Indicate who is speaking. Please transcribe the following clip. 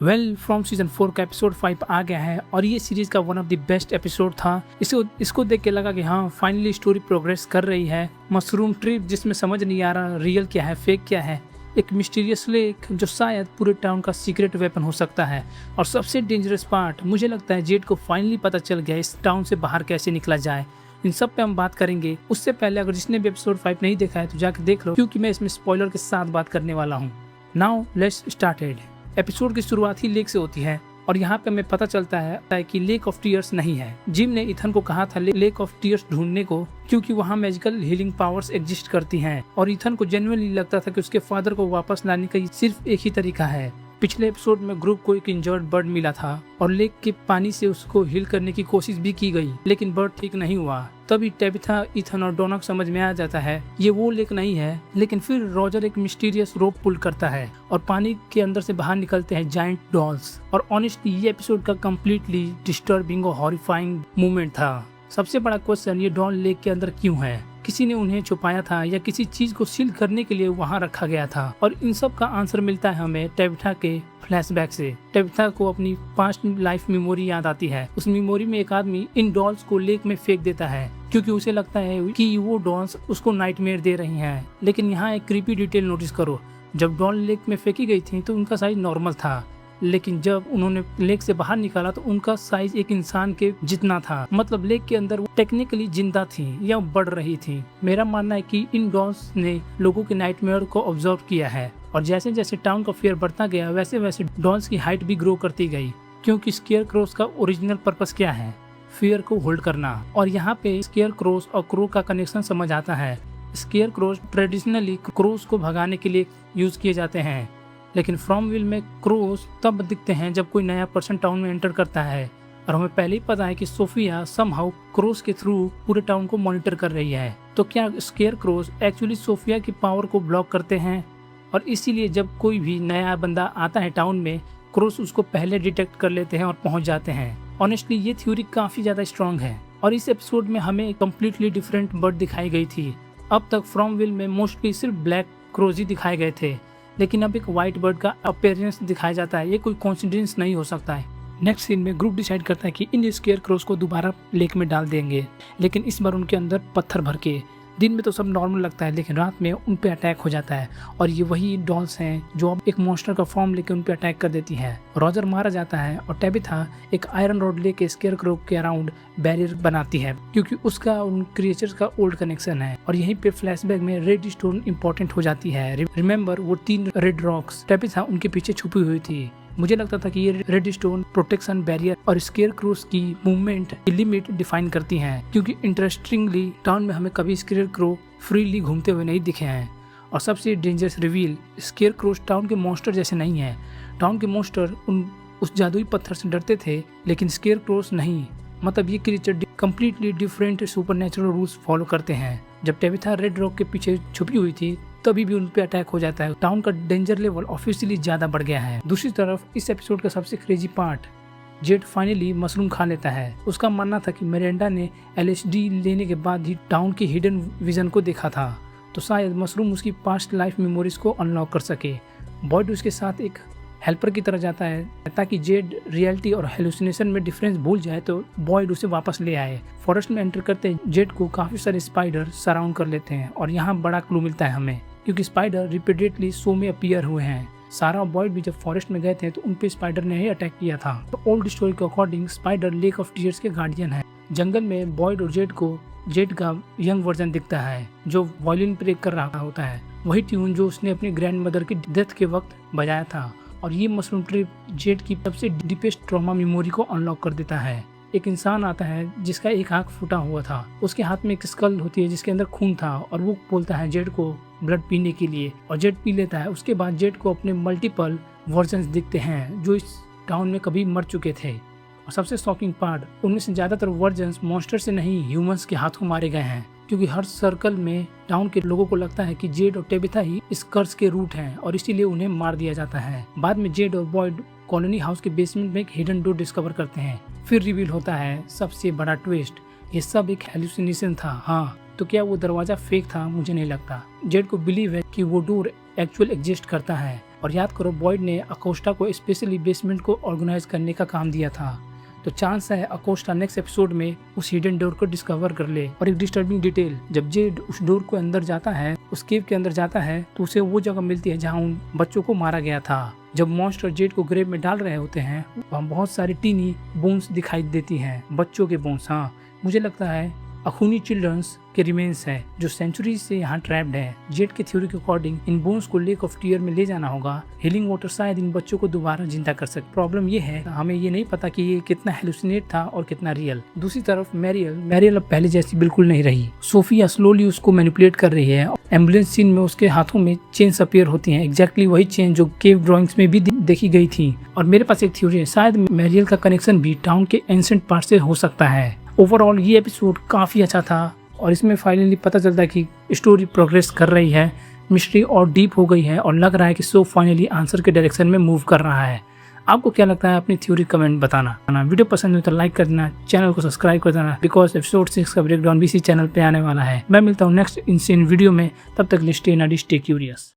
Speaker 1: From season 4 का episode 5 आ गया है और ये सीरीज का one of the best episode था। इसको देख के लगा कि हाँ फाइनली स्टोरी प्रोग्रेस कर रही है। मशरूम ट्रिप जिसमें समझ नहीं आ रहा रियल क्या है फेक क्या है, एक मिस्टीरियस लेक जो शायद पूरे टाउन का सीक्रेट वेपन हो सकता है, और सबसे डेंजरस पार्ट मुझे लगता है जेड को फाइनली पता चल गया इस टाउन से बाहर कैसे निकला जाए। इन सब पे हम बात करेंगे। उससे पहले अगर जिसने भी एपिसोड 5 नहीं देखा है तो जाकर देख लो, क्योंकि मैं इसमें स्पॉइलर के साथ बात करने वाला हूँ। Now let's started. एपिसोड की शुरुआत ही लेक से होती है और यहाँ पे हमें पता चलता है कि लेक ऑफ टीयर्स नहीं है। जिम ने इथन को कहा था लेक ऑफ टीयर्स ढूंढने को, क्योंकि वहाँ मैजिकल हीलिंग पावर्स एग्जिस्ट करती हैं, और इथन को जेन्युइनली लगता था कि उसके फादर को वापस लाने का सिर्फ एक ही तरीका है। पिछले एपिसोड में ग्रुप को एक इंजर्ड बर्ड मिला था और लेक के पानी से उसको हील करने की कोशिश भी की गई, लेकिन बर्ड ठीक नहीं हुआ। तभी टेबिथा, इथन और डोना को समझ में आ जाता है ये वो लेक नहीं है। लेकिन फिर रॉजर एक मिस्टीरियस रोप पुल करता है और पानी के अंदर से बाहर निकलते हैं जायंट डॉल्स। और ऑनेस्टली ये एपिसोड का कम्प्लीटली डिस्टर्बिंग और हॉरिफाइंग मूवमेंट था। सबसे बड़ा क्वेश्चन, ये डॉल लेक के अंदर क्यों है? किसी ने उन्हें छुपाया था या किसी चीज को सील करने के लिए वहां रखा गया था? और इन सब का आंसर मिलता है हमें टेबिथा के फ्लैशबैक से। टेबिथा को अपनी पास्ट लाइफ मेमोरी याद आती है। उस मेमोरी में एक आदमी इन डॉल्स को लेक में फेंक देता है क्योंकि उसे लगता है कि वो डॉल्स उसको नाइटमेयर दे रही हैं। लेकिन यहाँ एक क्रीपी डिटेल नोटिस करो, जब डॉल लेक में फेंकी गई थी तो उनका साइज नॉर्मल था, लेकिन जब उन्होंने लेक से बाहर निकाला तो उनका साइज एक इंसान के जितना था। मतलब लेक के अंदर वो टेक्निकली जिंदा थी या बढ़ रही थी। मेरा मानना है कि इन डॉल्स ने लोगों के नाइटमेयर को ऑब्जर्व किया है, और जैसे जैसे टाउन का फियर बढ़ता गया वैसे वैसे डॉल्स की हाइट भी ग्रो करती गई, क्योंकि स्केयर क्रोस का ओरिजिनल पर्पस क्या है? फियर को होल्ड करना। और यहाँ पे स्केयर क्रोस और क्रो का कनेक्शन समझ आता है। स्केयर क्रोस ट्रेडिशनली क्रोस को भगाने के लिए यूज किए जाते हैं, लेकिन फ्रॉमविल में क्रोस तब दिखते हैं जब कोई नया पर्सन टाउन में एंटर करता है। और हमें पहले ही पता है कि सोफिया समहाउ क्रोस के थ्रू पूरे टाउन को मॉनिटर कर रही है। तो क्या स्केयर क्रोस एक्चुअली सोफिया की पावर को ब्लॉक करते हैं, और इसीलिए जब कोई भी नया बंदा आता है टाउन में, क्रोस उसको पहले डिटेक्ट कर लेते हैं और पहुंच जाते हैं। ऑनेस्टली ये थ्योरी काफी ज्यादा स्ट्रॉन्ग है। और इस एपिसोड में हमें कम्प्लीटली डिफरेंट बर्ड दिखाई गई थी। अब तक फ्रॉमविल में मोस्टली सिर्फ ब्लैक क्रोज ही दिखाए गए थे, लेकिन अब एक व्हाइट बर्ड का अपीयरेंस दिखाया जाता है। ये कोई कोइंसिडेंस नहीं हो सकता है। नेक्स्ट सीन में ग्रुप डिसाइड करता है कि इन स्केयर क्रोस को दोबारा लेक में डाल देंगे, लेकिन इस बार उनके अंदर पत्थर भर के। दिन में तो सब नॉर्मल लगता है, लेकिन रात में उन पे अटैक हो जाता है, और ये वही डॉल्स हैं जो अब एक मॉन्स्टर का फॉर्म लेके उन पे अटैक कर देती हैं। रॉजर मारा जाता है और टेबिथा एक आयरन रॉड लेके स्केयर क्रो के अराउंड बैरियर बनाती है, क्योंकि उसका उन क्रिएचर्स का ओल्ड कनेक्शन है। और यहीं पे फ्लैशबैक में रेड स्टोन इंपॉर्टेंट हो जाती है। रिमेंबर वो 3 रेड रॉक्स टेबिथा उनके पीछे छुपी हुई थी। मुझे लगता था कि ये रेड स्टोन प्रोटेक्शन बैरियर और स्केयर क्रोस की मूवमेंट की लिमिट डिफाइन करती हैं, क्योंकि इंटरेस्टिंगली टाउन में हमें कभी स्केयर क्रो फ्रीली घूमते हुए नहीं दिखे हैं। और सबसे dangerous reveal, square cross town के मॉन्स्टर जैसे नहीं है। टाउन के मॉन्स्टर उस जादुई पत्थर से डरते थे, लेकिन स्केयर क्रोस नहीं। मतलब ये creature completely different supernatural rules follow करते हैं। जब टेबिथा रेड रॉक के पीछे छुपी हुई थी तभी भी उन पे अटैक हो जाता है। टाउन का डेंजर लेवल ऑफिशियली ज्यादा बढ़ गया है। दूसरी तरफ इस एपिसोड का सबसे crazy part, Z finally mushroom खा लेता है। उसका मानना था कि मिरांडा ने LSD लेने के बाद ही टाउन की हिडन विजन को देखा था, तो शायद मशरूम उसकी पास्ट लाइफ मेमोरीज को अनलॉक कर सके। बॉयड उसके साथ एक हेल्पर की तरह जाता है ताकि जेड रियलिटी और हेलुसिनेशन में डिफरेंस भूल जाए, तो बॉयड उसे वापस ले आए। फॉरेस्ट में एंटर करते जेड को काफी सारे स्पाइडर सराउंड कर लेते हैं, और यहाँ बड़ा क्लू मिलता है हमें, क्योंकि स्पाइडर रिपीटेडली शो में अपीयर हुए हैं। सारा और बॉयड भी जब फॉरेस्ट में गए थे तो उन पे स्पाइडर ने ही अटैक किया था। तो ओल्ड स्टोरी के according spider lake of tears के गार्डियन है। जंगल में बॉयड और जेड का यंग वर्जन दिखता है जो वायलिन प्ले कर रहा होता है, वही ट्यून जो उसने अपनी ग्रैंड मदर की डेथ के वक्त बजाया था। और ये मशरूम ट्रिप जेड की सबसे डीपेस्ट ट्रॉमा मेमोरी को अनलॉक कर देता है। एक इंसान आता है जिसका एक आंख फूटा हुआ था, उसके हाथ में एक स्कल होती है जिसके अंदर खून था, और वो बोलता है जेड को ब्लड पीने के लिए, और जेड पी लेता है। उसके बाद जेड को अपने मल्टीपल वर्जन्स दिखते हैं जो इस टाउन में कभी मर चुके थे। और सबसे शॉकिंग पार्ट, उनमें से ज्यादातर वर्जन्स मॉन्स्टर से नहीं ह्यूमंस के हाथों मारे गए हैं, क्योंकि हर सर्कल में टाउन के लोगों को लगता है कि जेड और टेबिथा ही इस कर्स के रूट हैं, और इसीलिए उन्हें मार दिया जाता है। बाद में जेड और बॉयड कॉलोनी हाउस के बेसमेंट में एक हिडन डोर डिस्कवर करते हैं। फिर रिवील होता है सबसे बड़ा ट्विस्ट, ये सब एक हेलुसिनेशन था। हाँ, तो क्या वो दरवाजा फेक था? मुझे नहीं लगता। जेड को बिलीव है कि वो डोर एक्चुअल एग्जिस्ट करता है, और याद करो बॉयड ने अकोस्टा को स्पेशली बेसमेंट को ऑर्गेनाइज करने का काम दिया था। तो चांस है अकोस्टा नेक्स्ट एपिसोड में उस हिडन डोर को डिस्कवर कर ले। और एक डिस्टर्बिंग डिटेल, जब जेड उस डोर को अंदर जाता है, उस केव के अंदर जाता है, तो उसे वो जगह मिलती है जहाँ उन बच्चों को मारा गया था। जब मॉन्स्टर जेड को ग्रेव में डाल रहे होते हैं, वहाँ बहुत सारी टीनी बोन्स दिखाई देती हैं, बच्चों के बोन्स। हाँ, मुझे लगता है अखूनी चिल्ड्रंस के रिमेन्स है जो सेंचुरी से यहाँ ट्रैप्ड है। जेड की थ्योरी के अकॉर्डिंग इन बोन्स को लेक ऑफ टीयर में ले जाना होगा। हीलिंग वाटर शायद इन बच्चों को दोबारा जिंदा कर सके। प्रॉब्लम ये है, हमें ये नहीं पता कि ये कितना हेलुसिनेट था और कितना रियल। दूसरी तरफ मैरियल अब पहले जैसी बिल्कुल नहीं रही। सोफिया स्लोली उसको मैनिपुलेट कर रही है। एम्बुलेंस सीन में उसके हाथों में चेन्स अपीयर होती हैं, एग्जैक्टली वही चेन जो केव ड्राइंग्स में भी देखी गई थी। और मेरे पास एक थ्योरी है, शायद मैरियल का कनेक्शन भी टाउन के एंसेंट पार्ट से हो सकता है। ओवरऑल ये एपिसोड काफ़ी अच्छा था और इसमें फाइनली पता चलता है कि स्टोरी प्रोग्रेस कर रही है, मिस्ट्री और डीप हो गई है और लग रहा है कि शो फाइनली आंसर के डायरेक्शन में मूव कर रहा है। आपको क्या लगता है, अपनी थ्योरी कमेंट बताना। वीडियो पसंद हो तो लाइक कर देना, चैनल को सब्सक्राइब कर देना, बिकॉज एपिसोड 6 का ब्रेकडाउन भी इसी चैनल पे आने वाला है। मैं मिलता हूँ नेक्स्ट इंसेन वीडियो में, तब तक स्टे क्यूरियस।